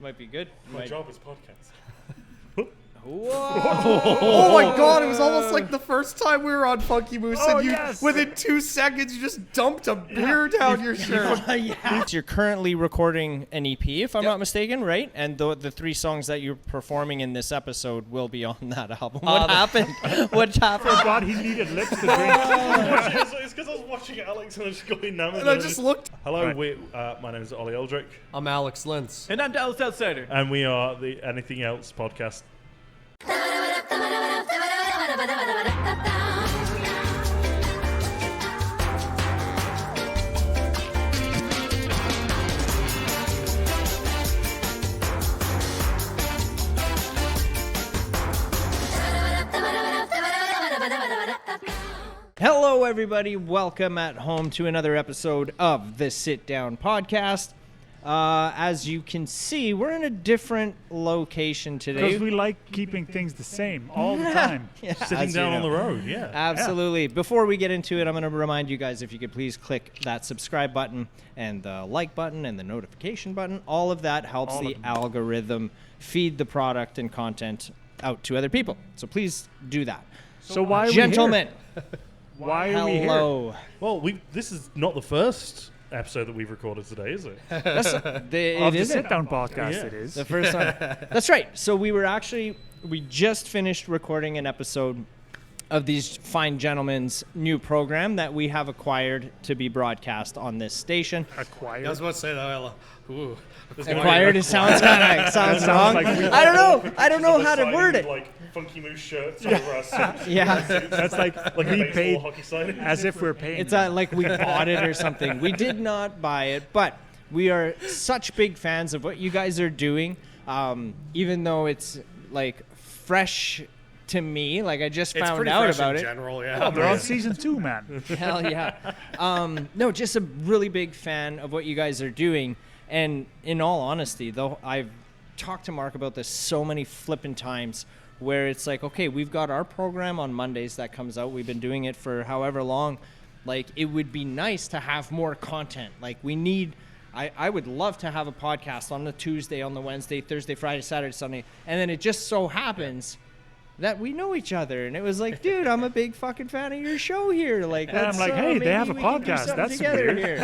Might be good. My job is podcast. Whoa! Oh my god, it was almost like the first time we were on Funky Moose and you, within 2 seconds, you just dumped a beer down your shirt. Yeah. You're currently recording an EP, if I'm not mistaken, right? And the 3 songs that you're performing in this episode will be on that album. What happened? What happened? Oh god, he needed lips to drink. It's because I was watching Alex and I just got enamored. And I just looked. Hello, my name is Ollie Eldrick. I'm Alex Lintz. And I'm Dallas Outsider. And we are the Anything Else podcast. Hello, everybody. Welcome at home to another episode of the Sit Down Podcast. As you can see, we're in a different location today. Because we like keeping things the same all the time. Sitting down on the road, yeah. Absolutely. Before we get into it, I'm going to remind you guys, if you could please click that subscribe button and the like button and the notification button. All of that helps the algorithm feed the product and content out to other people. So please do that. So why are Gentlemen, we here? Why are we here? hello. Well, this is not the first episode that we've recorded today, is it? Of the sit-down podcast, Yeah. it is. The first one. That's right. So we just finished recording an episode of these fine gentlemen's new program that we have acquired to be broadcast on this station. Acquired. I was about to say that. Ooh. Acquired, it sounds kind of sounds wrong. like we- I don't know how to word it. Like Funky Moose shirts over us. Yeah. That's like Like a we baseball paid hockey sign. as if we're paying. It's like we bought it or something. We did not buy it, but we are such big fans of what you guys are doing. Even though it's like fresh to me, like I just It's found pretty out fresh about in it. general, yeah. They're on season 2, man. Hell yeah. No, just a really big fan of what you guys are doing. And in all honesty, though, I've talked to Mark about this so many flippin' times where it's like, okay, we've got our program on Mondays that comes out. We've been doing it for however long. Like, it would be nice to have more content. Like, I would love to have a podcast on the Tuesday, on the Wednesday, Thursday, Friday, Saturday, Sunday. And then it just so happens that we know each other. And it was like, dude, I'm a big fucking fan of your show here. Like, And I'm like, hey, they have a podcast. That's weird. Here.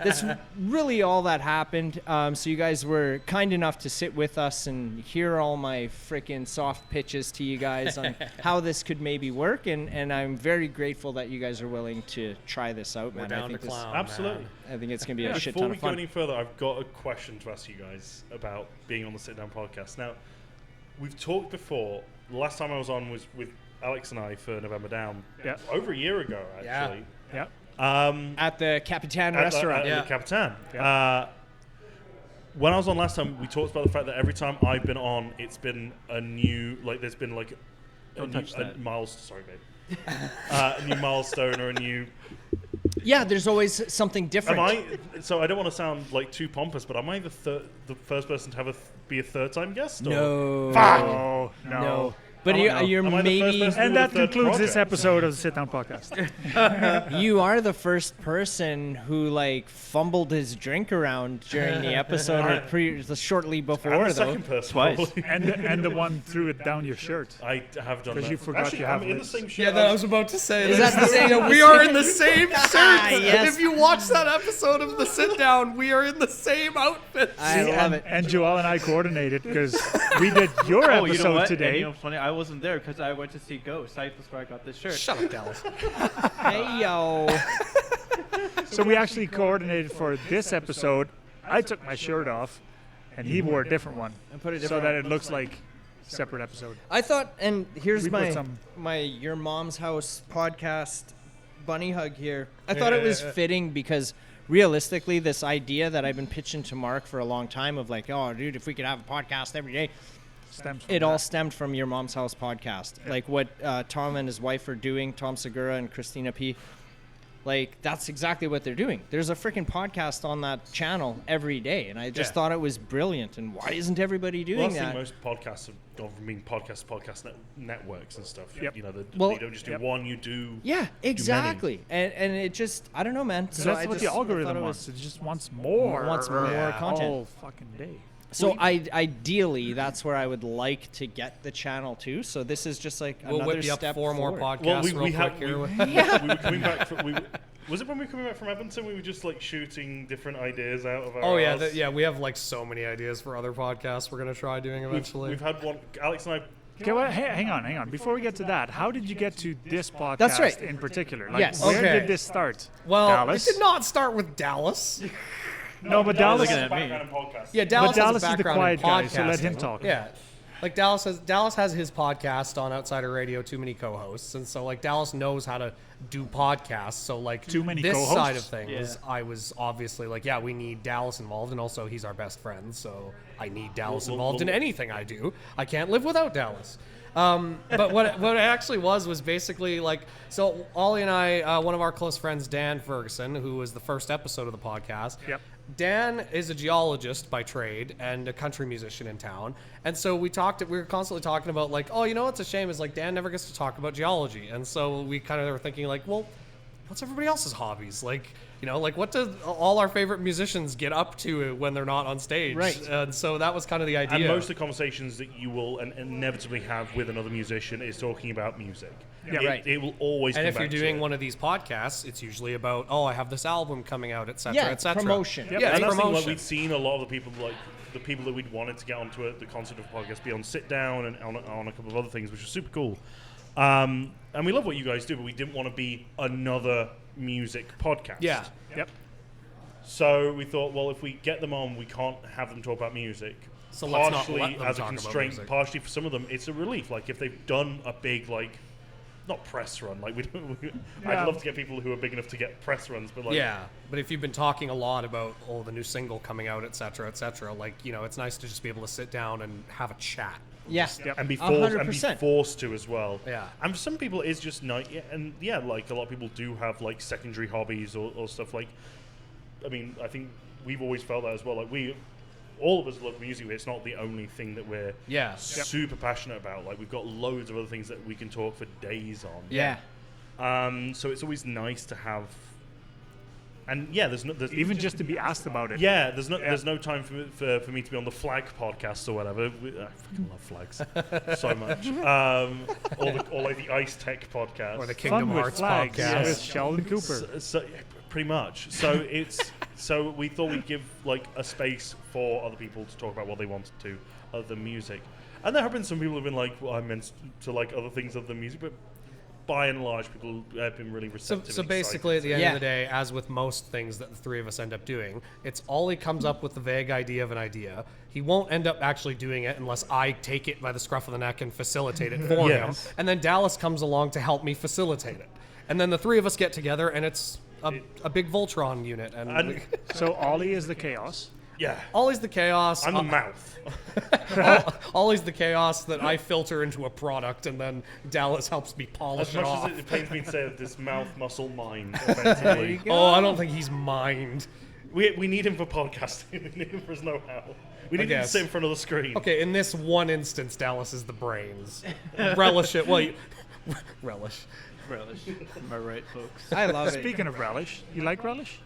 That's really all that happened. So you guys were kind enough to sit with us and hear all my freaking soft pitches to you guys on how this could maybe work. And I'm very grateful that you guys are willing to try this out, man. We're down I think to clown, Absolutely. I think it's going to be a shit Before ton we of go fun. any further, I've got a question to ask you guys about being on the Sit Down podcast. Now, we've talked before. The last time I was on was with Alex and I for November Down. Yeah. Over a year ago, actually. Yeah. At the Capitan restaurant. At the Capitan. When I was on last time, we talked about the fact that every time I've been on, it's been a new, like, there's been like a new milestone or a new. Yeah, there's always something different. So I don't want to sound like too pompous, but am I the first person to have be a third-time guest? Or? No. Oh, no. But you're Am I the maybe... first person And with a that third concludes this project? episode of the Sit Down Podcast. You are the first person who like fumbled his drink around during the episode or shortly before, I'm the though. second person. Twice. probably. and the one threw it down your shirt. I have done 'Cause that. you forgot Actually, you have I'm in the lips. same shirt. Yeah, that I was about to say. Is that the same? Yeah, we are in the same shirt. Yes. If you watch that episode of The Sit Down, we are in the same outfits. I love it. And Joel and I coordinated because we did your Oh, episode you know what? today. And, you know, funny, I wasn't there because I went to see Ghost. That's where I got this shirt. Shut up, Dallas. Hey, yo. So we actually coordinated for this episode. I took my shirt off, and he wore a different one, Put it so different. that it looks like a separate episode. I thought, and here's We put my some- Your Mom's House podcast bunny hug here. I thought it was fitting because realistically, this idea that I've been pitching to Mark for a long time of like, oh, dude, if we could have a podcast every day, Stems from it all that. stemmed from Your Mom's House podcast. Like what Tom and his wife are doing, Tom Segura and Christina P. Like, that's exactly what they're doing. There's a freaking podcast on that channel every day, and I just thought it was brilliant. And why isn't everybody doing Well, I that? think most podcasts have gone from being podcast networks and stuff. Yep. You know, Well- you don't just do Yep. one, you do. Yeah, exactly. And it just, I don't know, man. So That's I what just the thought algorithm it wants. was- It just wants more. Wants more content. all fucking day. So ideally, that's where I would like to get the channel to. So this is just like We'll another whip you up step 4 more forward. podcasts we real had quick here. we were coming back from. Was it when we were coming back from Edmonton? We were just like shooting different ideas out of our. Oh yeah, arse? yeah. We have like so many ideas for other podcasts we're gonna try doing eventually. We've had one. Alex and I. Okay, well, hang on. Before we get to that, how did you get to this podcast That's right. in particular? Like, Yes. where Okay. did this start? well, Dallas? it did not start with Dallas. No, but Dallas. looking at me. Background in podcast. Yeah, Dallas, But Dallas has a is the background in quiet guy, so let him podcasting. talk. Yeah, like Dallas has his podcast on Outsider Radio. Too many co-hosts, and so like Dallas knows how to do podcasts. So like Too many this co-hosts? side of things, Yeah. I was obviously like, yeah, we need Dallas involved, and also he's our best friend, so I need Dallas Well, involved in well- anything I do. I can't live without Dallas. But what it actually was basically like, so Ollie and I, one of our close friends, Dan Ferguson, who was the first episode of the podcast. Yep. Dan is a geologist by trade and a country musician in town. And so we were constantly talking about like, oh, you know what's a shame is like Dan never gets to talk about geology. And so we kind of were thinking like, well, what's everybody else's hobbies? Like, you know, like what do all our favorite musicians get up to when they're not on stage? Right. And so that was kind of the idea. And most of the conversations that you will inevitably have with another musician is talking about music. Yeah. Right. It will always. And come if you're back to doing it. one of these podcasts, it's usually about, oh, I have this album coming out, etc., Yeah, etc. promotion. Yep. Yeah, and it's that's the thing, like promotion. we'd seen a lot of the people that we'd wanted to get onto it, the concept of a podcast, be on Sit Down and on a couple of other things, which was super cool. And we love what you guys do, but we didn't want to be another music podcast. Yeah. Yep. So we thought, well, if we get them on, we can't have them talk about music. So let's not partially let them as a talk about constraint, music. partially for some of them, it's a relief. Like if they've done a big not press run. Like Yeah. I'd love to get people who are big enough to get press runs, but like Yeah, but if you've been talking a lot about the new single coming out, etc., like, you know, it's nice to just be able to sit down and have a chat. Yeah. and be 100%. forced to as well. Yeah. And for some people, it's just nice. Yeah, and yeah, like a lot of people do have like secondary hobbies or stuff. Like, I mean, I think we've always felt that as well. Like all of us love music, but it's not the only thing that we're Yeah. super passionate about. Like we've got loads of other things that we can talk for days on. Yeah. So it's always nice to have. And yeah, there's Even just to be asked about it. yeah, there's no time for me to be on the Flag podcast or whatever. I fucking love flags so much. Or like the Ice Tech podcast. Or the Kingdom Fun with Hearts flags podcast. with Sheldon Cooper. So pretty much. So so we thought we'd give like a space for other people to talk about what they wanted to, other than music. And there have been some people who've been like, well, I meant to like other things other than music, but by and large, people have been really receptive. So and basically, at the end Yeah. of the day, as with most things that the three of us end up doing, it's Ollie comes up with the vague idea of an idea. He won't end up actually doing it unless I take it by the scruff of the neck and facilitate it for him. Yes. And then Dallas comes along to help me facilitate it. And then the three of us get together, and it's a big Voltron unit. And So Ollie is the chaos. Yeah, Ollie's the chaos. I'm the mouth. Ollie's the chaos that I filter into a product, and then Dallas helps me polish As it much off. as it pains me to say, this mouth muscle mind. Effectively, Oh, I don't think he's mind. we need him for podcasting. We need him for his know-how. We need him to guess. sit in front of the screen. Okay, in this one instance, Dallas is the brains. Relish it. Well, relish. Relish. Am I right, folks? I love it. Speaking of relish, you like relish?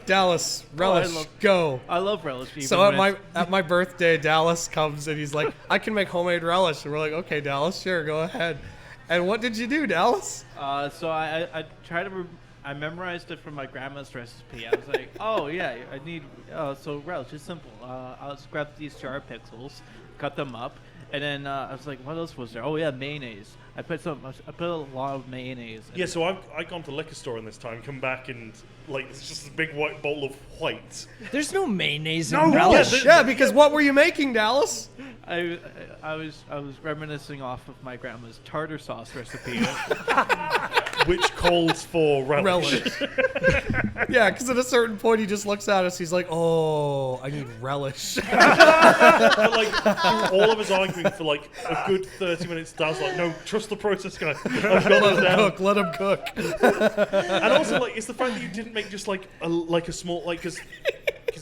Dallas, relish, love- go. I love relish. Even So when at my birthday, Dallas comes and he's like, I can make homemade relish. And we're like, okay, Dallas, sure, go ahead. And what did you do, Dallas? So I tried to. I memorized it from my grandma's recipe. I was like, oh yeah, I need. So relish is simple. I'll just grab these jar pixels, cut them up, and then I was like, what else was there? Oh yeah, mayonnaise. I put a lot of mayonnaise. Yeah, so I've gone to the liquor store in this time, come back and like it's just a big white bowl of white. There's no mayonnaise No, in relish. Yeah, because what were you making, Dallas? I was reminiscing off of my grandma's tartar sauce recipe. Which calls for relish. Relish. Yeah, because at a certain point he just looks at us. He's like, "Oh, I need relish." But like through all of us arguing for like a good 30 minutes, Dad's like, "No, trust the process, guy. I've got this down." Cook, let him cook. And also like it's the fact that you didn't make just like a small like because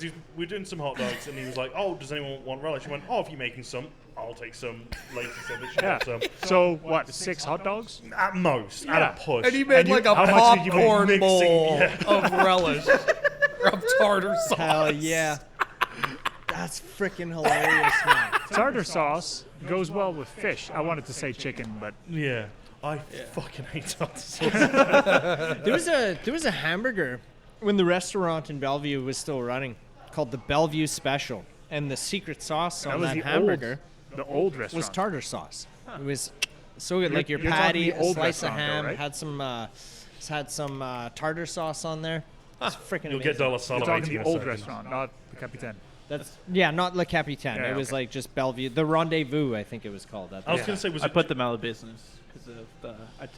we were doing some hot dogs and he was like, "Oh, does anyone want relish?" I went, "Oh, if you're making some, I'll take some." Later said they should Yeah. have some. So what? 6 hot dogs? At most, Yeah. at a push. And he made And you- like a how much did you make? popcorn Mixing, bowl yeah. of relish, of tartar sauce. Hell yeah. That's freaking hilarious, man. Tartar sauce goes well with fish. I wanted to say chicken, but Yeah. I fucking hate tartar sauce. There was a hamburger when the restaurant in Bellevue was still running called the Bellevue Special, and the secret sauce that on was that the hamburger old restaurant. was tartar sauce. It was so good, You're- like your you're talking patty, the a old slice of restaurant, though, ham, right? had some tartar sauce on there. It's freaking You'll amazing. get Dollar You're Salivating talking in the a old second. restaurant, not the Capitan. That's not Le Capitaine. Yeah, It was okay. like just Bellevue, the Rendezvous, I think it was called. I was going to say, was I it put them out of business because of the.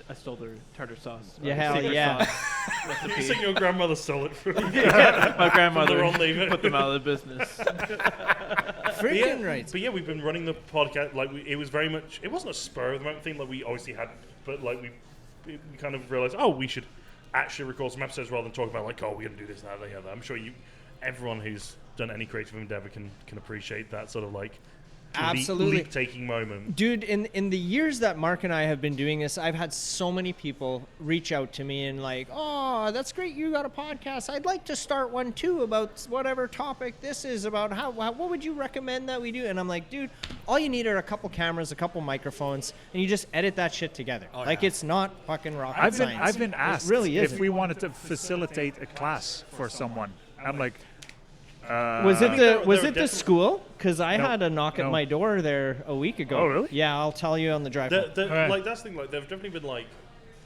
I stole their tartar sauce. Yeah, the hell secret yeah. sauce you recipe. saying your grandmother stole it from My grandmother the Rendezvous. put them out of the business. Freaking right. But yeah, we've been running the podcast like it was very much. It wasn't a spur of the moment thing like we obviously had, but like we kind of realized, oh, we should actually record some episodes rather than talk about like, oh, we're gonna do this, that, the other. I'm sure everyone who's done any creative endeavor can appreciate that sort of like Absolutely. leap taking moment. Dude, in the years that Mark and I have been doing this, I've had so many people reach out to me and like, oh, that's great, you got a podcast. I'd like to start one too about whatever topic this is about. What would you recommend that we do? And I'm like, dude, all you need are a couple cameras, a couple microphones, and you just edit that shit together. Like it's not fucking rocket science. I've been asked It really if isn't. we wanted to facilitate a class for someone. I'm like, Was it there the are the school? Because I No, had a knock at no. my door there a week ago. Oh, really? Yeah, I'll tell you on the drive. Alright. Like that's the thing. Like there've definitely been like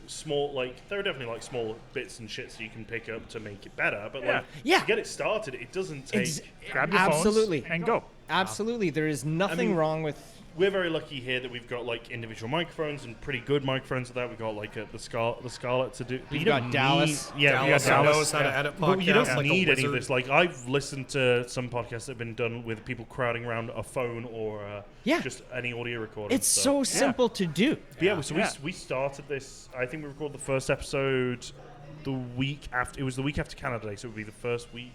small, like there are definitely like small bits and shits you can pick up to make it better. But like Yeah. to get it started, it doesn't take. grab your Absolutely. phones and go. Absolutely, there is nothing mean, wrong with. We're very lucky here that we've got like individual microphones and pretty good microphones of that. We've got like the Scarlett to do. But We've you don't got need- Dallas. Yeah, we got Dallas who Dallas. knows how to edit But you don't podcasts like a need any of wizard. this. Like I've listened to some podcasts that have been done with people crowding around a phone or Yeah. just any audio recorder. It's so simple to do. But yeah, so Yeah. we started this. I think we recorded the first episode the week after. It was the week after Canada Day, so it would be the first week.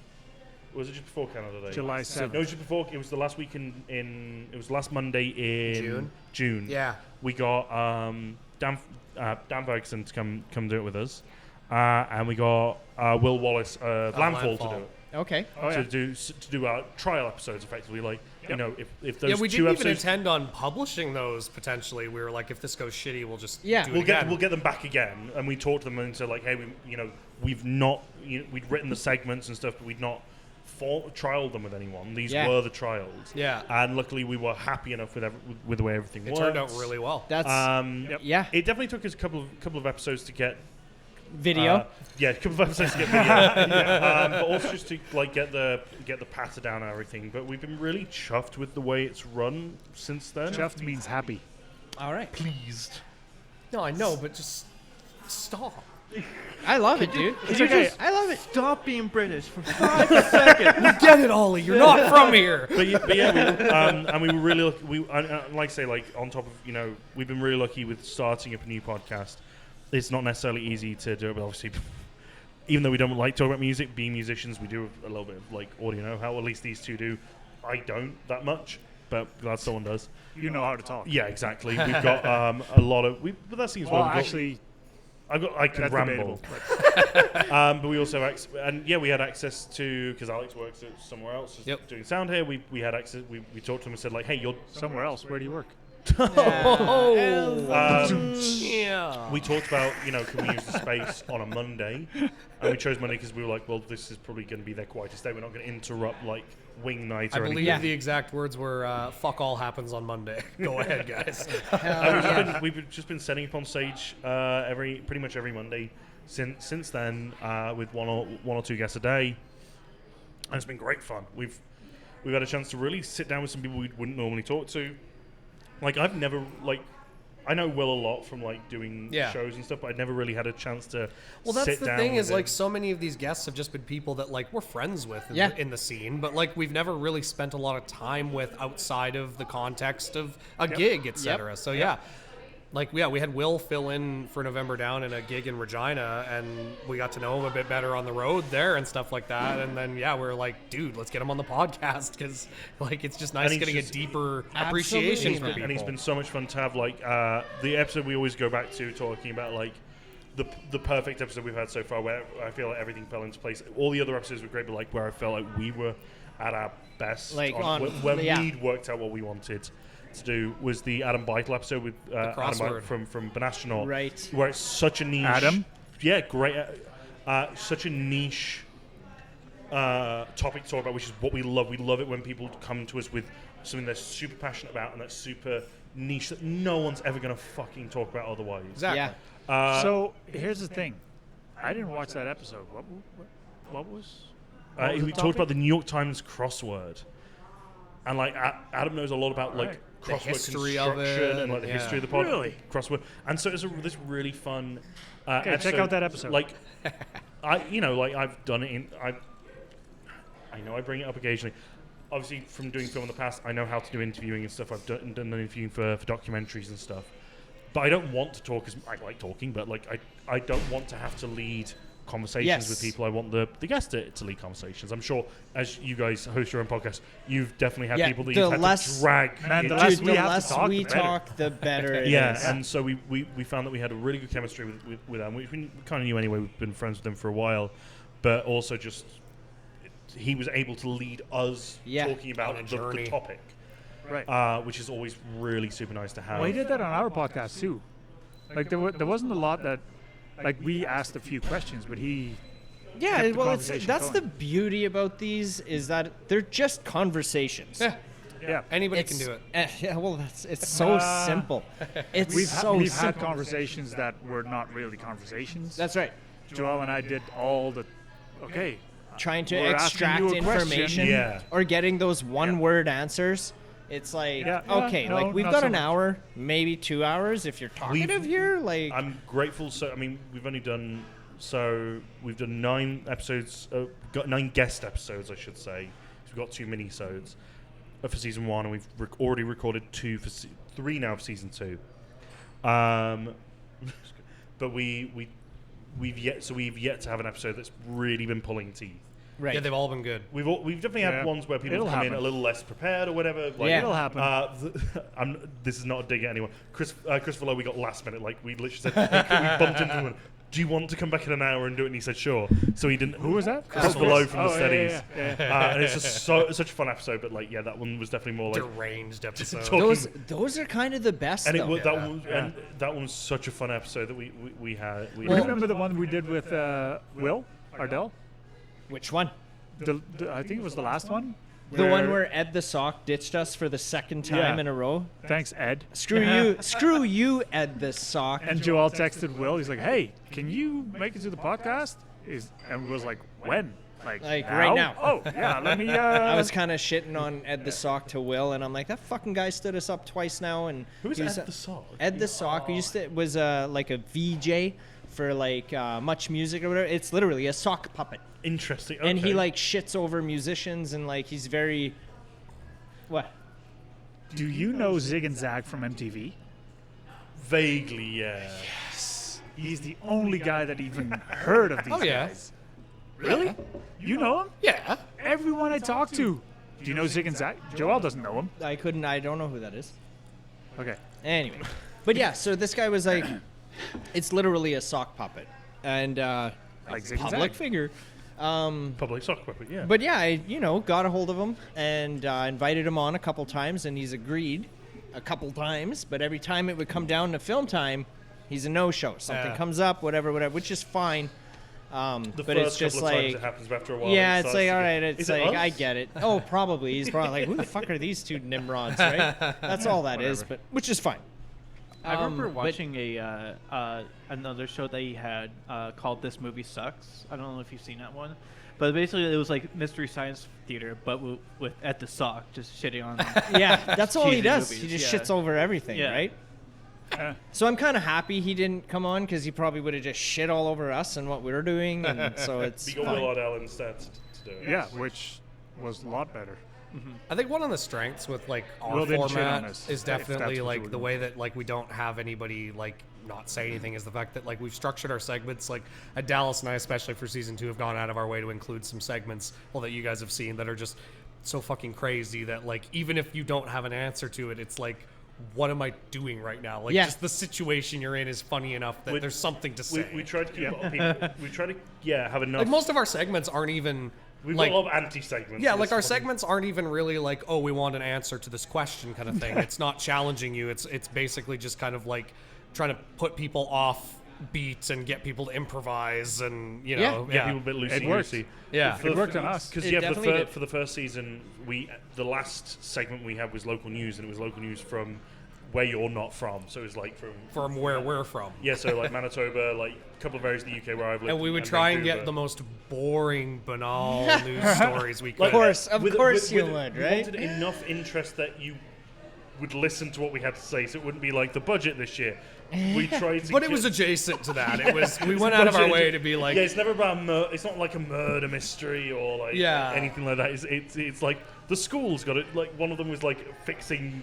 Or was it just before Canada Day? July No, 7th. it was just before. It was the last week in. It was the last Monday in June. Yeah. We got Dan Ferguson to come do it with us, and we got Will Wallace Landfall to do it. Okay. Oh, yeah. To do our trial episodes effectively. Like you know, if those Yeah, we two didn't even episodes. intend on publishing those potentially. We were like, if this goes shitty, we'll just Yeah. do it We'll again. get them back again, and we talked to them and said like, hey, we've not we'd written the segments and stuff, but we'd not trialed them with anyone. These Yeah. were the trials. Yeah. And luckily, we were happy enough with the way everything It worked. turned out really well. That's Yep. yeah. It definitely took us a couple of episodes to get Video. yeah, a couple of episodes to get video, but also just to like get the patter down and everything. But we've been really chuffed with the way it's run since then. Chuffed means happy. All right. Pleased. No, I know, but just stop. I love it, dude. It's okay. I love it. Stop being British for 5 seconds. Get it, Ollie. You're not from here. But yeah, and we were really lucky. Like I say, like on top of we've been really lucky with starting up a new podcast. It's not necessarily easy to do it, but obviously, even though we don't like talking about music, being musicians, we do a little bit of like audio know-how. At least these two do. I don't that much, but glad someone does. You know how to talk. Yeah, exactly. We've got a lot of. But that seems Well, well. actually, I can that's ramble. debatable. But we also we had access to, because Alex works at somewhere else, just Yep. doing sound here. We had access. We talked to him and said like, hey, you're. Somewhere else. Where do you work? Yeah. We talked about can we use the space on a Monday, and we chose Monday because we were like, well, this is probably going to be their quietest day. We're not going to interrupt like wing night I or believe anything. the exact words were "fuck all happens on Monday." Go ahead, guys. And we've just been setting up on stage pretty much every Monday since then with one or two guests a day, and it's been great fun. We've had a chance to really sit down with some people we wouldn't normally talk to. Like I've never I know Will a lot from like doing Yeah. shows and stuff, but I'd never really had a chance to Well, that's sit the down thing with is him. like so many of these guests have just been people that like we're friends with Yeah. in the scene, but like we've never really spent a lot of time with outside of the context of a gig, etc. So yeah. Like, yeah, we had Will fill in for November Down in a gig in Regina, and we got to know him a bit better on the road there and stuff like that. And then, yeah, we were like, dude, let's get him on the podcast because, like, it's just nice And he's getting just- a deeper Absolutely, appreciation for man. people. And he's been so much fun to have. Like the episode we always go back to talking about like the perfect episode we've had so far, where I feel like everything fell into place. All the other episodes were great, but like where I felt like we were at our best. Like when yeah. we'd worked out what we wanted to do was the Adam Beitel episode with Adam crossword. from Banastronaut, Right. where it's such a niche. Adam? Yeah, great. Such a niche topic to talk about, which is what we love. We love it when people come to us with something they're super passionate about and that's super niche that no one's ever going to fucking talk about otherwise. Exactly. Yeah. So here's the thing. I didn't watch that episode. What was the We talked topic? about the New York Times crossword, and like Adam knows a lot about like Right. The crossword history of construction it, and like the yeah. history of the pod Really? crossword, and so it's this really fun. Okay, check out that episode. Like, I've done it in. I know I bring it up occasionally. Obviously, from doing film in the past, I know how to do interviewing and stuff. I've done interviewing for documentaries and stuff. But I don't want to talk as I like talking, but like I don't want to have to lead conversations Yes. with people. I want the guest to lead conversations. I'm sure as you guys host your own podcast, you've definitely had Yeah, people that the you've had less- to drag. Man, into- the less Dude, we the have to less talk, we the better. talk, the better it is. yeah, and so we found that we had a really good chemistry with Adam, which we kind of knew anyway. We've been friends with him for a while, but also just he was able to lead us Yeah. talking about On a the journey. topic, Right. which is always really super nice to have. Well, he did that on our podcast too. Like there wasn't a lot that, like we asked a few questions, but he. Yeah, kept the well, conversation that's the going. beauty about these is that they're just conversations. Yeah. Yeah. Anybody can do it. Yeah, well, it's so simple. It's We've so had simple. conversations that were not really conversations. That's right. Joel and I did all the. Okay. Trying to We're asking extract you a question. information Yeah. or getting those one-word answers. It's like, Yeah, okay, no, like we've not got so an much. hour, maybe 2 hours if you're talkative here. Like, I'm grateful. So I mean, we've only done we've done 9 episodes. Got 9 guest episodes, I should say. So we've got 2 mini-sodes for season 1, and we've already recorded 3 now for season 2. But we've yet to have an episode that's really been pulling teeth. right. Yeah, they've all been good. We've definitely had Yeah. ones where people It'll come in a happen. little less prepared or whatever. Like, Yeah. It'll happen. This is not a dig at anyone. Christopher Lowe, we got last minute. Like we literally said, hey, we bumped into him. And, do you want to come back in an hour and do it? And he said, sure. So he didn't. Who was that? Christopher Lowe from the Oh, Steadies. yeah. And it's just such a fun episode. But like, yeah, that one was definitely more like Deranged episode. talking. Those are kind of the best. And it though. was, Yeah. and that one was such a fun episode that we had. You remember the one we did with Will Ardell? Which one? I think it was the last one. The one where Ed the Sock ditched us for the second time Yeah. in a row. Thanks, Ed. Screw you, Ed the Sock. And Joel texted Will. He's like, "Hey, can you make it to the podcast?" And was like, "When?" Like, right now. Oh, yeah. Let me. I was kind of shitting on Ed the Sock to Will, and I'm like, that fucking guy stood us up twice now. And Who is he Ed the Sock? Ed the Sock was like a VJ for like Much Music or whatever. It's literally a sock puppet, Interesting. and he okay. like shits over musicians, and like he's very what? Do you know Zig and Zag from MTV? vaguely, yeah. He's the only guy that even heard of these Oh, yeah. guys. Really? You know him? Yeah. Everyone I talk to. Do you know Zig and Zag? Joel doesn't know him. I don't know who that is. Okay. Anyway, but yeah, so this guy was like, it's literally a sock puppet, and Like Zig and public Zag. figure. Public soccer puppet, yeah. But yeah, I got a hold of him and invited him on a couple times, and he's agreed a couple times. But every time it would come down to film time, he's a no-show. Something Yeah. comes up, whatever, which is fine. the But first it's just couple of times like, it happens after a while. yeah, it it's starts like to all get- right, it's Is it like I us? get it. Oh, probably he's probably like, who the fuck are these two Nimrods, right? That's all that is, but which is fine. I remember but- watching another show that he had called "This Movie Sucks." I don't know if you've seen that one, but basically it was like Mystery Science Theater, but with Ed the Sock just shitting on. Yeah, that's all he cheesy does. movies, He just yeah. shits over everything, Yeah. right? So I'm kind of happy he didn't come on because he probably would have just shit all over us and what we were doing, and so it's We got fine. Will Ardell instead to do it. Yeah, which was a lot better. I think one of the strengths with like our Will didn't shit on format us, is if that's definitely what like you were the gonna way that like we don't have anybody like not say anything is the fact that like we've structured our segments like Dallas and I especially for season 2 have gone out of our way to include some segments that you guys have seen that are just so fucking crazy that like even if you don't have an answer to it, it's like what am I doing right now? Like Yeah. just the situation you're in is funny enough that We- we, there's something to say. We tried to keep people. We try to have enough. like most of our segments aren't even We've like, got a lot of anti-segments. yeah, in like this our one. segments aren't even really like, oh, we want an answer to this question kind of thing. It's not challenging you. It's basically just kind of like trying to put people off beat and get people to improvise and Get people a bit It worked. loosey-goosey. Yeah. For It the- worked on us. Because It yeah, definitely did. for the first season, the last segment we had was local news, and it was local news from where you're not from. So it was like from where we're from. yeah, so like Manitoba, like a couple of areas in the UK where I've lived. And we would try and get Vancouver. the most boring, banal news stories we could. Like, Of course you would, we right? wanted enough interest that you would listen to what we had to say, so it wouldn't be like the budget this year. We tried to, But it was adjacent to that. It was we went out of our way to be like, yeah, it's never about it's not like a murder mystery or like Yeah. anything like that. It's like the school's got it. Like one of them was like fixing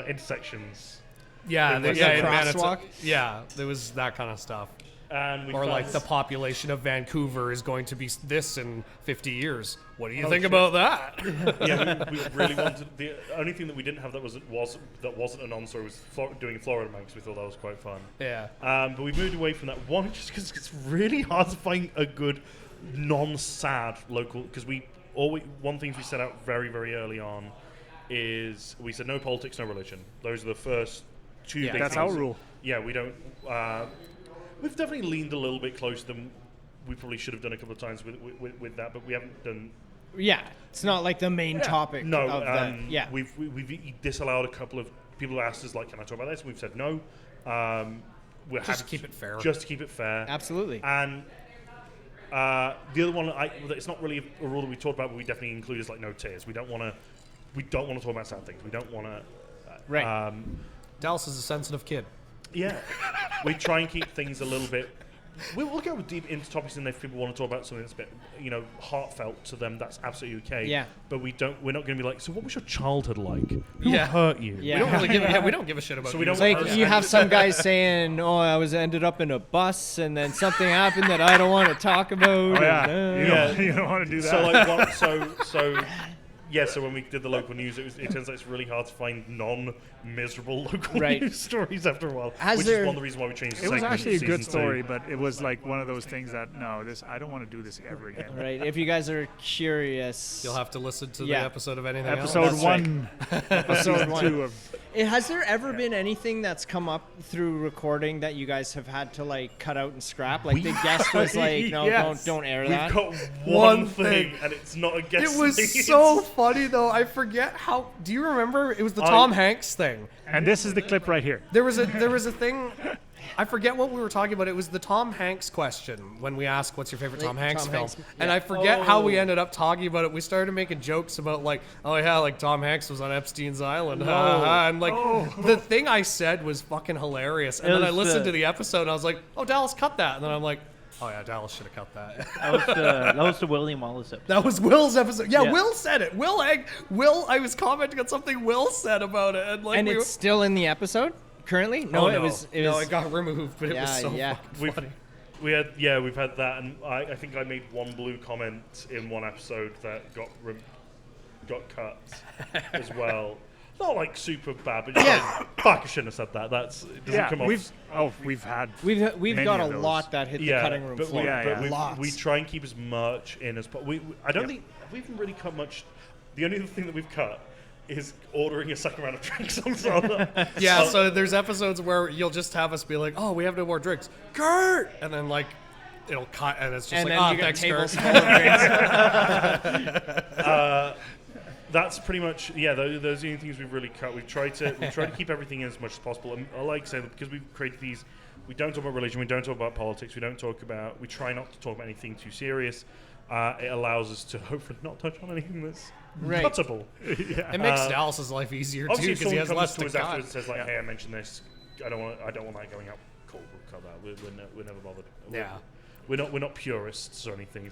intersections, yeah, Like yeah, a in Manitoba- crosswalk? yeah, there was that kind of stuff. and we Or found like the population of Vancouver is going to be this in 50 years. What do you think shit. about that? yeah, we really wanted. The only thing that we didn't have that wasn't a non-story was doing Florida Man, because we thought that was quite fun. Yeah. But we moved away from that one just because it's really hard to find a good non-sad local. Because one thing we set out very, very early on is we said no politics, no religion. Those are the first two Yeah, big That's things. our rule. Yeah, we don't. We've definitely leaned a little bit closer than we probably should have done a couple of times with that, but we haven't done. Yeah, it's not like the main topic No, of that. Yeah. we've disallowed a couple of people who asked us like, "Can I talk about this?" And we've said no. We're Just happy to keep it fair. Just to keep it fair. Absolutely. And the other one, it's not really a rule that we talked about, but we definitely include is like no tears. We don't want to talk about sad things. We don't want to. Right. Dallas is a sensitive kid. Yeah, we try and keep things a little bit. We'll go deep into topics, and if people want to talk about something that's a bit, heartfelt to them, that's absolutely okay. Yeah. But we're not going to be like, so what was your childhood like? Who Yeah. hurt you? Yeah. We don't really give. We don't give a shit about. So we you. don't- Like you have some guys saying, "Oh, I ended up in a bus, and then something happened that I don't want to talk about." Oh, yeah. and, You don't want to do that. So like yeah. So when we did the local news, it turns out it's really hard to find non-miserable local Right. news stories after a while, Has which there- is one of the reasons why we changed. The It was segment actually a to good season story, 2. but it was like one of those things that I don't want to do this ever again. Right. If you guys are curious, You'll have to listen to Yeah. the episode of anything Episode else. one, episode season 2 one. of Has there ever been anything that's come up through recording that you guys have had to like cut out and scrap? Like the guest was like, "No, Yes. don't air We've that." got One one thing, thing. and it's not a guest. It was thing, so it's- funny though. I forget how. Do you remember? It was the Tom Hanks thing. and this is the clip right here. There was a thing. I forget what we were talking about. It was the Tom Hanks question when we asked, "What's your favorite Tom Like, Hanks Tom film?" Hanks, And yeah. I forget how we ended up talking about it. We started making jokes about like, "Oh yeah, like Tom Hanks was on Epstein's Island," ha, ha, ha. And like the thing I said was fucking hilarious. And It then I was listened the- to the episode and I was like, "Oh, Dallas cut that." And then I'm like, "Oh yeah, Dallas should have cut that." That was the William Wallace episode. That was Will's episode. Yeah, Yeah. Will said it. Will, I was commenting on something Will said about it, and like And we it's still in the episode currently. No, oh, it was. It was. no, it got removed, but it Yeah, was so yeah. fucking funny. We've had that, and I think I made one blue comment in one episode that got cut as well. Not like super bad, but just like, fuck, I shouldn't have said that. It doesn't come off. We've had We've many got a of those. lot that hit the cutting room but floor. Yeah. we try and keep as much in as possible. I don't think we even really cut much. The only thing that we've cut is ordering a second round of drinks on Saturday. Yeah, so there's episodes where you'll just have us be like, "Oh, we have no more drinks, Kurt," and then like it'll cut, and it's just And like, then "Oh, you got thanks, tables Kurt." full of drinks. That's pretty much those are the only things we've really cut. We've tried to keep everything in as much as possible. And I like to say that because we've created these, we don't talk about religion, we don't talk about politics, we try not to talk about anything too serious. It allows us to hopefully not touch on anything that's Right. cuttable. It makes Dallas's life easier too Obviously, if because he someone has comes less to to us cut. afterwards and says like, "Hey, I mentioned this. I don't want that going out." Cool, we'll cut that. We're never bothered. Yeah. We're not purists or anything.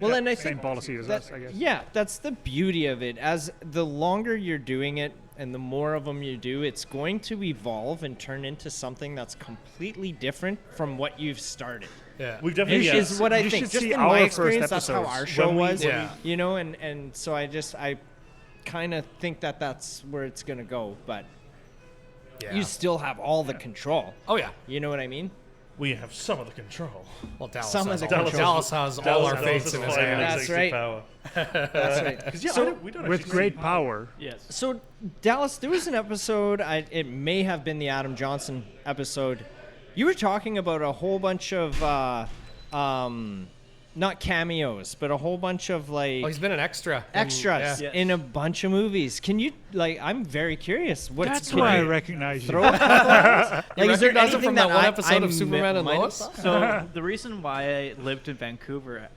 Well, and I same think policy as us, I guess. yeah, that's the beauty of it. As the longer you're doing it and the more of them you do, it's going to evolve and turn into something that's completely different from what you've started. Yeah. We've definitely Which is what I You think. should Just see in our my first experience, that's how episodes. our show When we- was. Yeah. You know, and so I kind of think that's where it's gonna go. But Yeah. you still have all the control. Oh yeah. You know what I mean? we have some of the control. Well, Dallas Some has of the all, control. Dallas has all our fates in his hands. That's right. Power. That's right. 'Cause, yeah, So, we don't With actually great see- power. Yes. So, Dallas, there was an episode, it may have been the Adam Johnson episode. You were talking about a whole bunch of, not cameos, but a whole bunch of, like, Oh, he's been an extra. extras Yeah. in a bunch of movies. Can you, like, I'm very curious. That's can why I you recognize you. throw a couple of those? You Is there recognize him anything from that one I episode of mi- Superman and might have Lois? thought? So the reason why I lived in Vancouver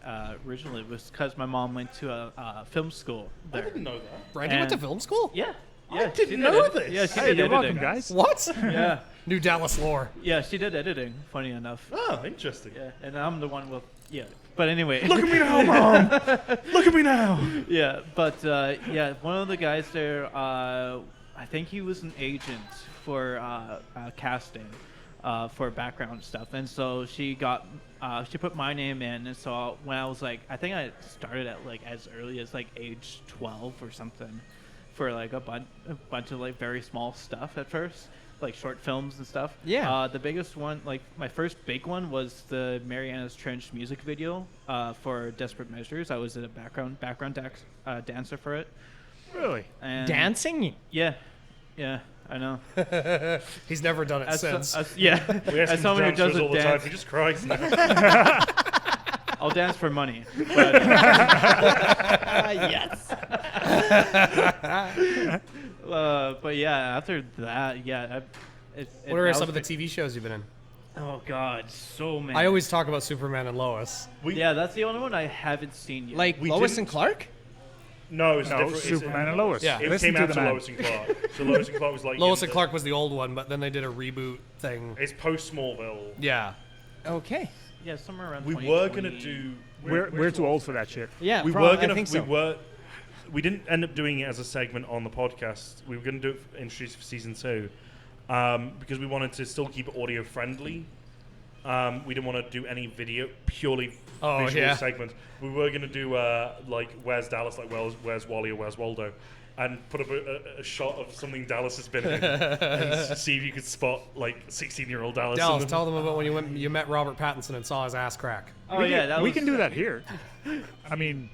originally was because my mom went to a film school I there. didn't know that. Randy went to And- film school? Yeah. I Yeah, didn't she did know edit- this. Yeah, she Hey, did you're editing. welcome, guys. What? Yeah, New Dallas lore. yeah, she did editing. Funny enough. Oh, interesting. Yeah, and I'm the one with But anyway. Look at me now, Mom. Look at me now. Yeah, but yeah, one of the guys there, I think he was an agent for casting for background stuff, and so she put my name in, and so when I was like, I think I started at like as early as like age 12 or something, for like a bunch of like very small stuff at first. Like short films and stuff. Yeah. The biggest one, like my first big one, was the Mariana's Trench music video for Desperate Measures. I was a background dancer for it. Really? And Dancing? Yeah, I know. He's never done it since. Yeah, We ask as him someone who to dance doesn't all the time. dance, He just cries now. I'll dance for money. But, Yes. but yeah, after that, yeah. What are some of the TV shows you've been in? Oh God, so many. I always talk about Superman and Lois. Yeah, that's the only one I haven't seen yet. Like We Lois didn't- and Clark? No, it's No, different. It's- Superman and Lois. Yeah. It Listen came to after the man. Lois and Clark. So Lois and Clark was like Lois in and the- Clark was the old one, but then they did a reboot thing. It's post Smallville. Yeah. Okay. yeah, somewhere around. We were 2020. gonna do. We're too old for that shit. Yeah, We probably, were gonna. I think so. We didn't end up doing it as a segment on the podcast. We were gonna do it introduce for season 2, because we wanted to still keep it audio friendly. We didn't want to do any purely Oh, visual yeah. segments. We were gonna do like Where's Dallas, like Where's Wally or Where's Waldo, and put up a shot of something Dallas has been in, and see if you could spot like 16-year-old Dallas. in Dallas, them. tell them about when you met Robert Pattinson and saw his ass crack. Oh yeah, that we was, can do that here. I mean,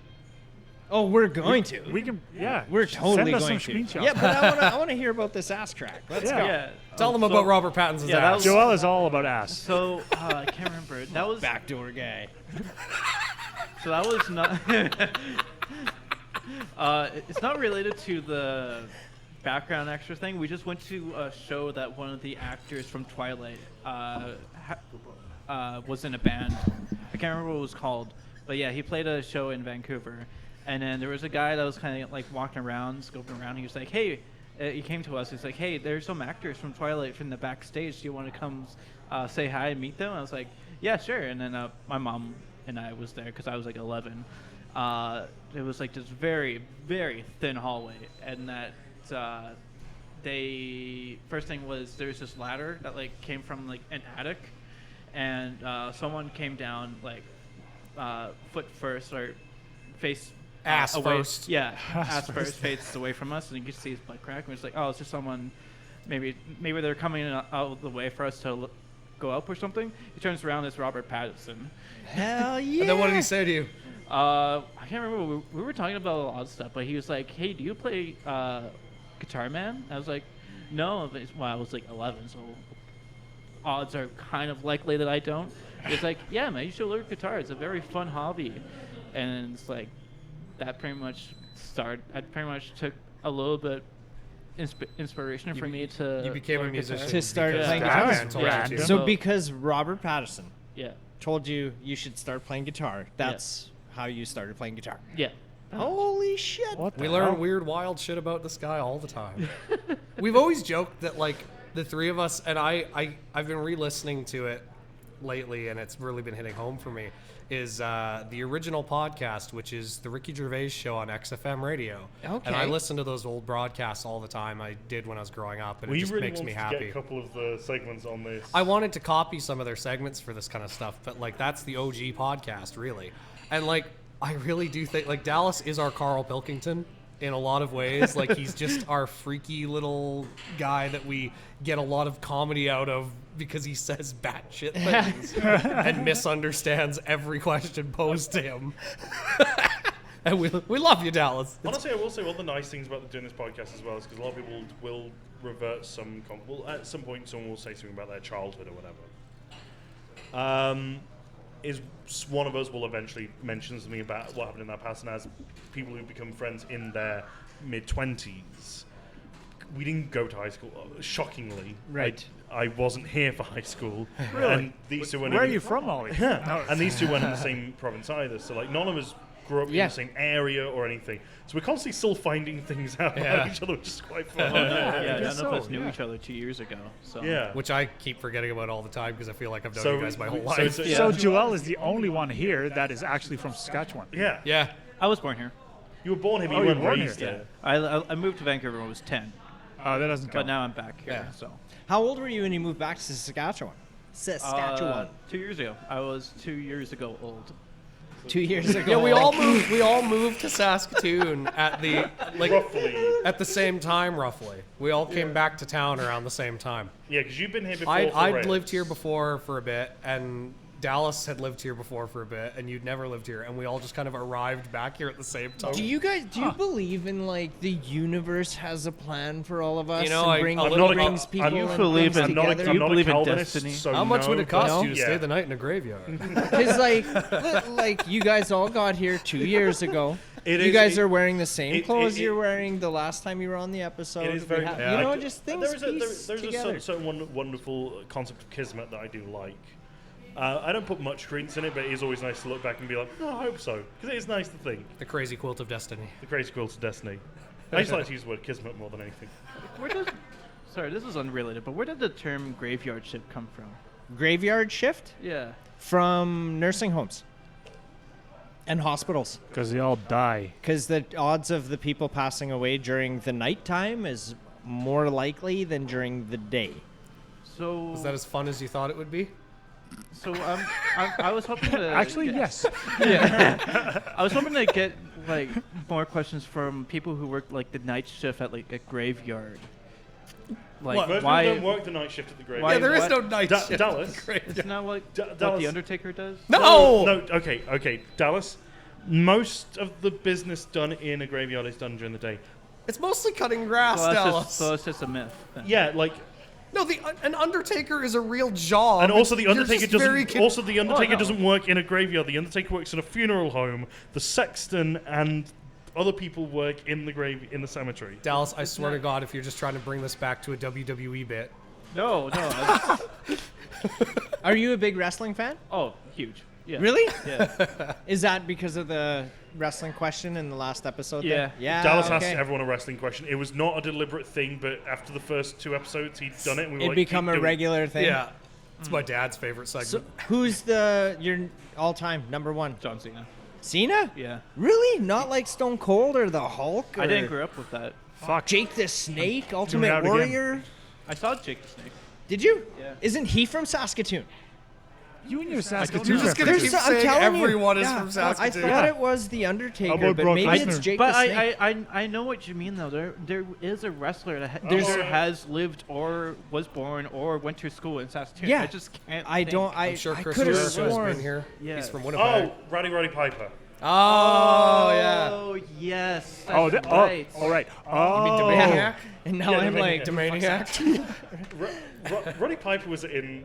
Oh, we're going to. we can. Yeah, We're totally send us going some to. screenshots. Yeah, but I want to hear about this ass crack. Let's Yeah. go. Yeah. Tell them so- about Robert Pattinson's yeah, that ass. was- Joel is all about ass. So I can't remember. That was Backdoor guy. So that was not. It's not related to the background extra thing. We just went to a show that one of the actors from Twilight was in a band. I can't remember what it was called, but yeah, he played a show in Vancouver, and then there was a guy that was kind of like walking around, scoping around. He was like, "Hey," he came to us. He's like, "Hey, there's some actors from Twilight from the backstage. Do you want to come say hi and meet them?" I was like, "Yeah, sure." And then my mom and I was there because I was like 11. It was like this very, very thin hallway, and that first thing was there's this ladder that like came from like an attic, and someone came down like foot first or face Ass away. first. Yeah, ass first, face away from us, and you could see his butt crack. And it's like, oh, it's just someone. Maybe they're coming out of the way for us to go up or something. He turns around, it's Robert Pattinson. Hell yeah. And then what did he say to you? I can't remember. We were talking about a lot of stuff, but he was like, "Hey, do you play Guitar Man?" I was like, "No." Well, I was like 11, so odds are kind of likely that I don't. He's like, "Yeah, man, you should learn guitar. It's a very fun hobby." And it's like that pretty much started. I pretty much took a little bit inspiration for me to. You became a learn guitar. musician To start because playing Batman guitar. told you Yeah. to. So- So because Robert Pattinson Yeah, told you should start playing guitar, that's how you started playing guitar. yeah. Holy shit. What We the learn hell? weird, wild shit about this guy all the time. We've always joked that, like, the three of us, and I've been re-listening to it lately, and it's really been hitting home for me, is the original podcast, which is the Ricky Gervais show on XFM radio. Okay. And I listen to those old broadcasts all the time. I did when I was growing up, and it We just really makes wanted me to happy. get a couple of the segments on this. I wanted to copy some of their segments for this kind of stuff, but like that's the OG podcast, really. And like I really do think like Dallas is our Carl Pilkington in a lot of ways. Like, he's just our freaky little guy that we get a lot of comedy out of because he says batshit things and misunderstands every question posed to him. And we love you, Dallas. Honestly, I will say one of the nice things about doing this podcast as well is because a lot of people will revert some. Well, at some point, someone will say something about their childhood or whatever. Is one of us will eventually mention something about what happened in their past, and as people who become friends in their mid-20s, we didn't go to high school. Shockingly, Right. I wasn't here for high school. Really? And these two Where are you from, Ollie? No. And these two weren't in the same province either. So like none of us grew up in Yeah. the same area or anything. So we're constantly still finding things out Yeah. about each other, which is quite fun. Yeah, guess none of us so, knew yeah. each other 2 years ago. So Yeah. Which I keep forgetting about all the time because I feel like I've known So you guys my whole so life. it's- Yeah. So Joel is the only one here that is actually from Saskatchewan. Yeah. Yeah. I was born here. You were born here, but Oh, you you weren't were born raised here. here. I moved to Vancouver when I was 10, That doesn't but count. now I'm back here. Yeah. So How old were you when you moved back to Saskatchewan? Saskatchewan. 2 years ago. I was 2 years ago old. 2 years ago. Yeah, we all moved. We all moved to Saskatoon at the Roughly. at the same time, roughly. We all came back to town around the same time. Yeah, because you've been here before. I'd for lived here Reds. before for a bit, and Dallas had lived here before for a bit, and you'd never lived here, and we all just kind of arrived back here at the same time. Do you believe in like the universe has a plan for all of us? You know, and I- brings I'm not a- brings people I'm- You and believe brings in- together. Do you not a believe in Calvinist, destiny? so How much would no, it cost but- you to yeah. stay the night in a graveyard? Because like you guys all got here 2 years ago. It You is- guys it- are wearing the same it- clothes it- you're wearing the last time you were on the episode. It is We very. have- Yeah. you know, I- just things There is a, piece there's together. a certain wonderful concept of kismet that I do like. I don't put much credence in it, but it is always nice to look back and be like, oh, I hope so. Because it is nice to think. The crazy quilt of destiny. The crazy quilt of destiny. I just like to use the word kismet more than anything. Where does? Sorry, this is unrelated, but where did the term graveyard shift come from? Graveyard shift Yeah. from nursing homes and hospitals. Because they all die. Because the odds of the people passing away during the nighttime is more likely than during the day. So Was that as fun as you thought it would be? So I was hoping to Actually, get, yes. Yeah, I was hoping to get like more questions from people who work like the night shift at like a graveyard. Like What? Most why? people don't work the night shift at the Why- graveyard. Yeah, there is what- no night Da- shift. Dallas? Great. It's not like what Dallas- the Undertaker does. No! No, okay. Dallas, most of the business done in a graveyard is done during the day. It's mostly cutting grass, So Dallas. that's just a myth. then. Yeah, like, No, an undertaker is a real job. and also the You're Undertaker just very doesn't. Also, the Undertaker no. doesn't work in a graveyard. The Undertaker works in a funeral home. The sexton and other people work in the cemetery. Dallas, I swear to God, if you're just trying to bring this back to a WWE bit, No. Are you a big wrestling fan? Oh, huge. Yeah. Really? Yeah. Is that because of the wrestling question in the last episode? Yeah. Then? Yeah. Dallas okay. asked everyone a wrestling question. It was not a deliberate thing, but after the first 2 episodes, he'd done it. And we were It like, become "Keep a doing it." regular thing. yeah, it's my dad's favorite segment. So who's your all-time number one? John Cena. Cena? Yeah. Really? Not like Stone Cold or the Hulk? I didn't or grow up with that. Fuck. Jake the Snake, out Ultimate again. Warrior. I saw Jake the Snake. Did you? Yeah. Isn't he from Saskatoon? You and your Saskatoon. You're just gonna There's keep so- I'm saying telling you. everyone is Yeah. from I Saskatoon. thought it was the Undertaker, about but Brock maybe it's Lesnar? Jake But the Snake. I know what you mean though. There is a wrestler that There's- either has lived or was born or went to school in Saskatoon. Yeah. I just can't. I think. don't. I'm sure I Chris could have Jericho has sworn. been here. Yeah. He's from Winnipeg. Oh, Roddy Piper. Oh, yeah. Oh yes. That's Oh, right. all right. You mean Oh, Demaniac? And now Yeah, I'm the like, Demaniac? Roddy Piper was in.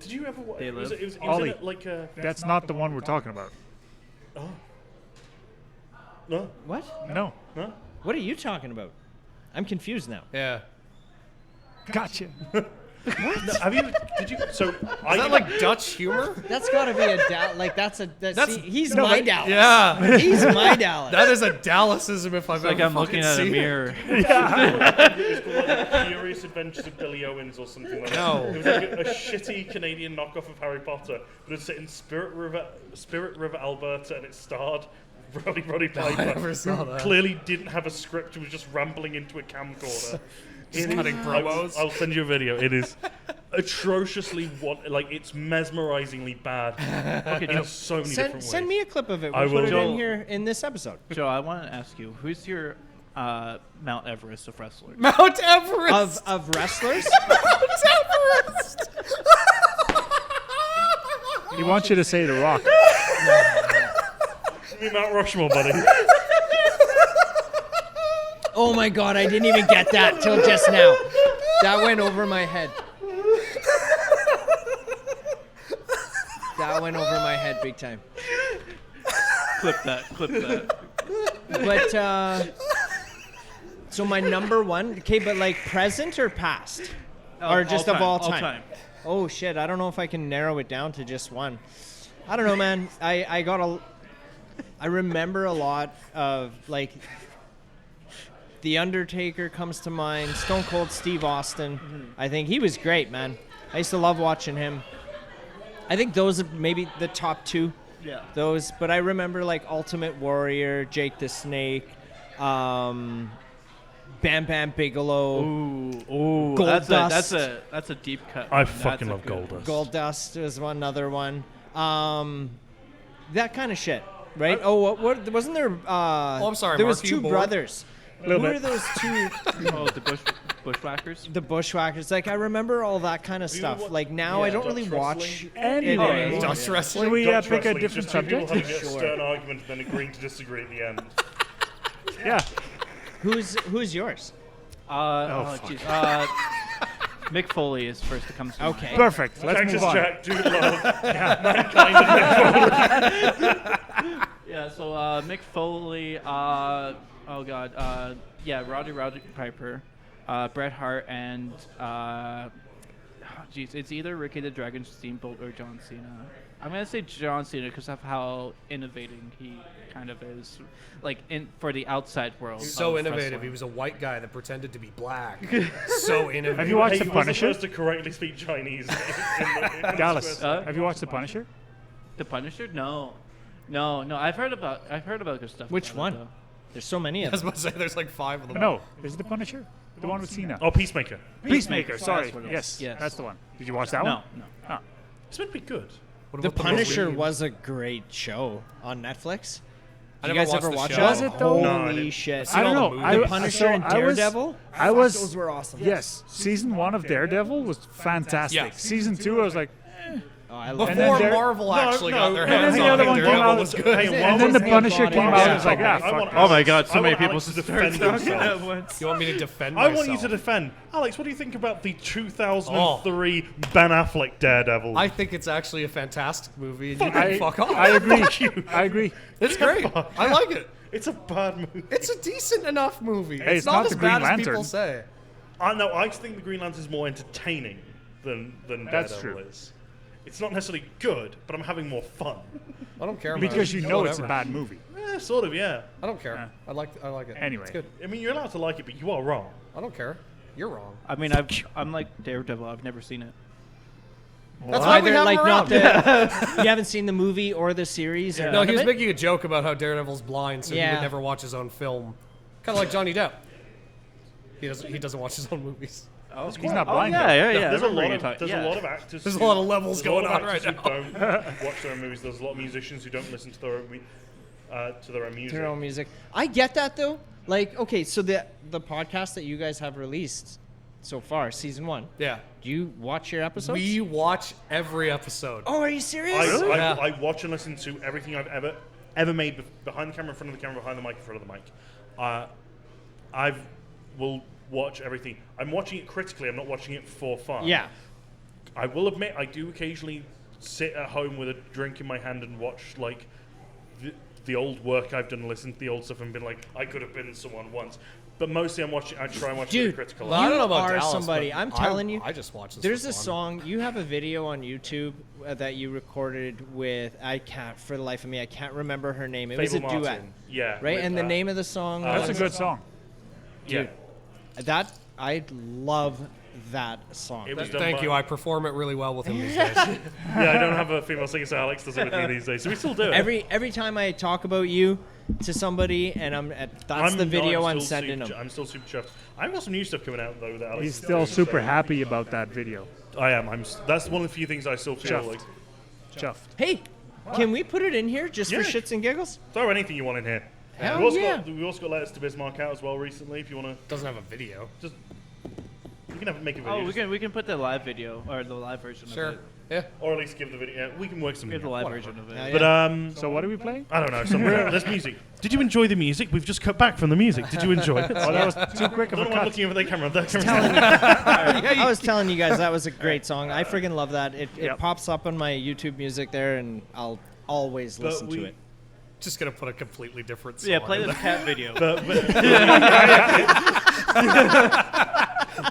Did you ever watch? They It was, Live? it was in Ollie. it like a. that's not the one we're talking about. No, what? No. no. What are you talking about? I'm confused now. Yeah. Gotcha. No, have you? Did you? So Is that like Dutch humor? That's got to be a That's- he's no, my but- Dallas. Yeah. He's my Dallas. That is a Dallasism if I've It's like ever I'm looking fucking at a seen it. mirror. It was called like the Curious Adventures of Billy Owens or something like No. that. It was like a shitty Canadian knockoff of Harry Potter, but it was set in Spirit River, Alberta, and it starred Roddy Piper, never saw who that. clearly didn't have a script, who was just rambling into a camcorder. Just cutting promos. I'll send you a video. It is atrociously it's mesmerizingly bad. Okay, in so many different ways. Send me a clip of it. I We'll put it will. in here in this episode. Joe, I want to ask you, who's your Mount Everest of wrestlers? Mount Everest. Of wrestlers? Mount Everest. He wants you to say The Rock. Give me Mount Rushmore, buddy. Oh my god, I didn't even get that till just now. That went over my head. That went over my head big time. Clip that. But, so my number one, okay, but like present or past? Or just of all time? Oh shit, I don't know if I can narrow it down to just one. I don't know, man. I remember a lot of like The Undertaker comes to mind, Stone Cold Steve Austin. I think he was great, man. I used to love watching him. I think those are maybe the top two. Yeah. Those, but I remember like Ultimate Warrior, Jake the Snake, Bam Bam Bigelow. Ooh, Gold that's Dust. a deep cut. I one. fucking That's a love good one. Goldust. Goldust was another one. That kind of shit, right? Oh, what wasn't there? I'm sorry, There Mark, was are two you bored? brothers. Who Little were bit. those two? Oh, the Bushwhackers. The Bushwhackers. Like I remember all that kind of you stuff. wa- Like now I yeah, don't really Dutch watch. wrestling. Anyway, Dutch wrestling. should we Dutch pick a wrestling, different just two people subject? having a Sure. stern argument and then agreeing to disagree at the end. Yeah. Who's yours? fuck. Jeez. Mick Foley is first to come to mind. Okay. Perfect. Let's Cactus move on. Jack, Dude Love, Mankind, and Mick Foley. Yeah, so Mick Foley, Roddy Piper, Bret Hart, and it's either Ricky the Dragon Steamboat or John Cena. I'm gonna say John Cena because of how innovating he kind of is, like for the outside world. So of innovative. wrestling. He was a white guy that pretended to be black. So innovative. Have you watched He The wasn't Punisher? supposed to correctly speak Chinese. in Dallas, Square. have you watched The Punisher? The Punisher? No. I've heard about good stuff. Which about one? it, though. There's so many I of was them. about to say there's like 5 of them. No. Is it The Punisher? The one with Cena. Oh, Peacemaker. Peacemaker. Sorry. That's what it Yes, is. Yes. that's the one. Did you watch that No, one? no. Oh. It's meant to be good. What The about Punisher movie? was a great show on Netflix. I Did you never guys ever watched watch the it? show. Was it though? No, I Holy didn't. shit! I don't all know. the movies. The Punisher and Daredevil. I was. Those were awesome. Yes, season 1 of Daredevil was fantastic. Yeah. Season 2, I was like, Oh, I love And then Before there- Marvel actually got their and hands then the on other it, one came Daredevil out. was good. Hey, And then the Punisher came out. Yeah. I was like, I fuck want- that. Oh my God! So I many want people Alex to defend start talking himself. at once. You want me to defend I myself? want you to defend. Alex, what do you think about the 2003 Ben Affleck Daredevil? I think it's actually a fantastic movie, and you can I, fuck off. I agree. I agree. It's great. I like it. It's a bad movie. It's a decent enough movie. Hey, it's it's not as the bad Green as people Lantern. say. I know. I think the Green Lantern's more entertaining than That's Daredevil true. is. It's not necessarily good, but I'm having more fun. I don't care about Because it. you know it's a Whatever. bad movie. Sort of, yeah. I don't care. I like it. Anyway. It's good. I mean, you're allowed to like it, but you are wrong. I don't care. You're wrong. I mean, I'm like Daredevil. I've never seen it. That's why we Either have like him not around. the. You haven't seen the movie or the series. Or Yeah. No, none he of was it? making a joke about how Daredevil's blind, so he Yeah. would never watch his own film. Kind of like Johnny Depp. He doesn't watch his own movies. Oh, He's not blind. yeah, though. yeah, yeah. There's I a remember lot you of talking- there's a lot of actors. There's a who- lot of levels there's a lot going of on right actors who don't watch their own movies. There's a lot of musicians who don't listen to their own music. Their own music. I get that though. Like, okay, so the podcast that you guys have released so far, season 1. Yeah. Do you watch your episodes? We watch every episode. Oh, are you serious? I Yeah. watch and listen to everything I've ever made behind the camera, in front of the camera, behind the mic, in front of the mic. I will watch everything. I'm watching it critically. I'm not watching it for fun. Yeah. I will admit I do occasionally sit at home with a drink in my hand and watch like the old work I've done, and listen to the old stuff, and been like, I could have been someone once. But mostly I try and watch it Dude, with a critical Well, eye. I don't know about are Dallas, somebody. but I'm telling you. I just watch this. There's for a fun. song. You have a video on YouTube that you recorded with. I can't, for the life of me, I can't remember her name. It was a Fable duet, Martin. Yeah. right? with, And the name of the song. That's a was, good song. Yeah. That I love that song. It was done Thank by- you. I perform it really well with him these days. Yeah, I don't have a female singer, so Alex does it with me these days. So we still do it. Every time I talk about you, to somebody, and that's the video I'm still sending super, them. I'm still super chuffed. I've got some new stuff coming out though. That Alex He's is still doing, super so- happy about that video. I am. That's one of the few things I still feel Chuffed. like. Chuffed. Hey, can we put it in here just Yeah. for shits and giggles? Throw anything you want in here. Hell we also yeah. we also got Letters to Bismarck out as well recently. If you want to, Doesn't have a video. just you can make a video. Oh, just- we can put the live video or the live version Sure. of it. Yeah. or at least give the video. We can work something. Give the out. live Whatever. version of it. Yeah, But So what are we playing? I don't know. There's music. Did you enjoy the music? We've just cut back from the music. Did you enjoy it? Oh, that was too quick I of a don't know why I'm cut. looking over the camera. That camera's I was telling you guys that was a great song. I friggin' love that. It Yep. pops up on my YouTube music there, and I'll always But listen to we- it. Just gonna put a completely different song. Yeah, play in the cat video. but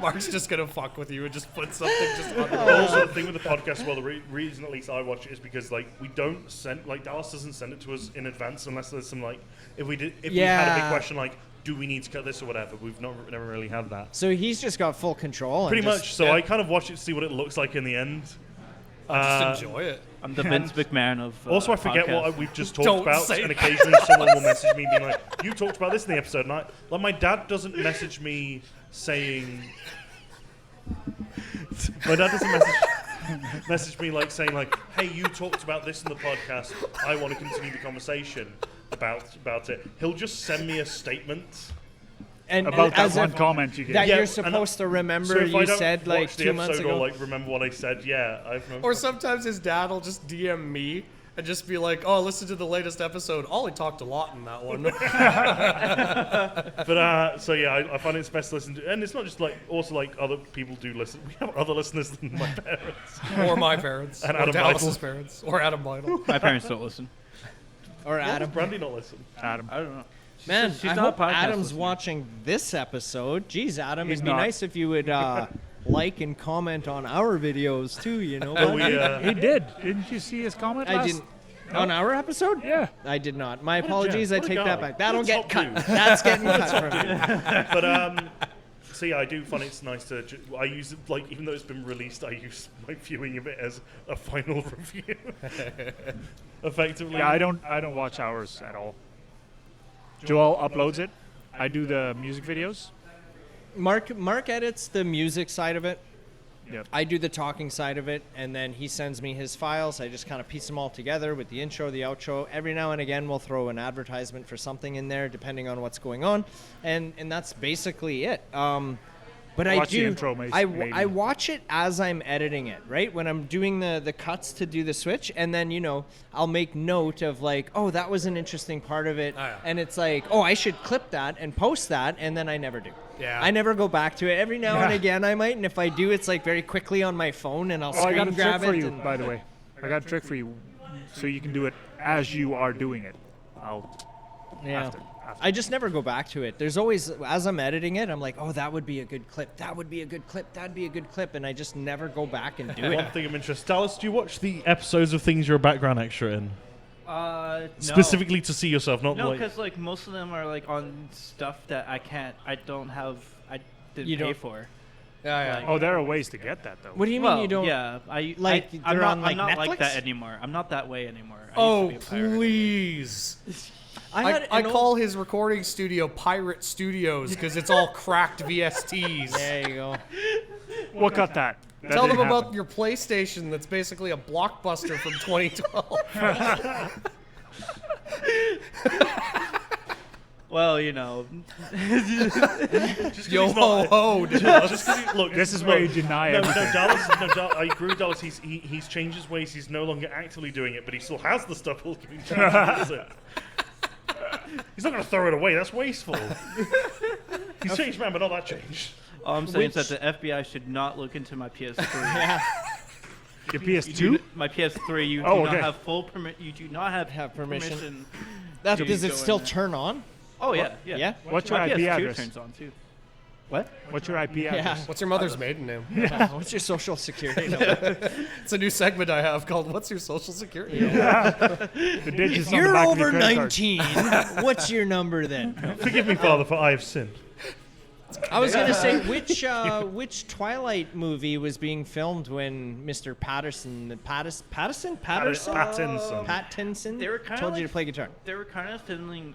Mark's just gonna fuck with you and just put something just on the also the thing with the podcast, well, the reason at least I watch it is because like we don't send like Dallas doesn't send it to us in advance unless there's some like if we had a big Yeah. question like do we need to cut this or whatever. We've never really had that. So he's just got full control. Pretty and just- much. So yeah. I kind of watch it to see what it looks like in the end. Just enjoy it. I'm the Vince McMahon of. Also, I forget podcasts. what we've just talked Don't about, say and that. occasionally someone will message me being like, "You talked about this in the episode." And like my dad doesn't message me saying, my dad doesn't message me like saying like, "Hey, you talked about this in the podcast. I want to continue the conversation about it." He'll just send me a statement. and About that as one if comment you gave. that Yeah, you're and supposed to So remember if I you don't said like watch the 2 months episode ago. or like remember what I said, yeah, I've Or sometimes his dad will just DM me and just be like, "Oh, listen to the latest episode. Ollie talked a lot in that one." But so yeah, I find it's best to listen to, and it's not just like also like other people do listen. We have other listeners than my parents. Or my parents. And or Adam Dallas's Beidle. parents. Or Adam Beidle. My parents don't listen. or Why Adam. does Brandy not listen? Adam. I don't know. Man, she's I not hope a podcast Adam's listener. watching this episode. Jeez, Adam, He's it'd be not. nice if you would like and comment on our videos too. You know, But bud? we He did. Didn't you see his comment I last? didn't. On our episode? Yeah. I did not. My apologies. I What a take guy. that back. That'll What a get top cut. dude. That's getting cut from me. but so yeah, I do find it's nice to. I use it like even though it's been released, I use my viewing of it as a final review. Effectively. Yeah, I don't watch ours at all. Joel uploads it. I do the music videos. Mark edits the music side of it. Yep. I do the talking side of it, and then he sends me his files. I just kind of piece them all together with the intro, the outro. Every now and again, we'll throw an advertisement for something in there, depending on what's going on, and that's basically it. But I Watch the do. intro, maybe. I watch it as I'm editing it, right? When I'm doing the cuts to do the switch, and then I'll make note of like, oh, that was an interesting part of it, Oh, yeah. and it's like, oh, I should clip that and post that, and then I never do. Yeah. I never go back to it. Every now and Yeah. again I might, and if I do, it's like very quickly on my phone, and I'll Oh, I screen got a trick grab for it. you, and- by the way. I got a trick for you, so you can do it as you are doing it. yeah. after. I just never go back to it. There's always, as I'm editing it, I'm like, oh, that would be a good clip. That would be a good clip. That'd be a good clip, and I just never go back and do One it. thing I'm interested. Dallas, do you watch the episodes of things you're a background extra in? No. Specifically to see yourself, not No, like. because like most of them are like on stuff that I didn't You pay don't- for. Yeah, Like- Oh, there are ways to get that, though. What do you mean Well, you don't? Yeah, like, I'm they're not, on, like, I'm not like that Netflix? anymore. I'm not that way anymore. I Oh, used to be a pirate. please. I had I an old- call his recording studio Pirate Studios because it's all cracked VSTs. There you go. We'll cut that. That Tell them didn't about happen. your PlayStation that's basically a blockbuster from 2012. Well, Yo ho ho. Just 'cause This is where you deny No, everything. Dallas. I agree with Dallas. He's changed his ways. He's no longer actively doing it, but he still has the stuff. He's not going to throw it away. That's wasteful. He's changed, man, but not that changed. all I'm saying is that the FBI should not look into my PS3. Your You do- PS2? my PS3, you Oh, do okay. not have full permit. You do not have permission. That, to does it go still in there. turn on? Oh yeah, yeah. Yeah? What's your My IP PS2 address? turns on too. What? What's your IP address? What's your mother's maiden name? What's your social security number? It's a new segment I have called "What's Your Social Security?" Number?" The digits on the You're back of your over credit card. 19. What's your number then? Forgive me, Father, for I have sinned. I was gonna say which Twilight movie was being filmed when Mr. Pattinson Pattinson. Pattinson They were kinda told you like- to play guitar. They were kind of filming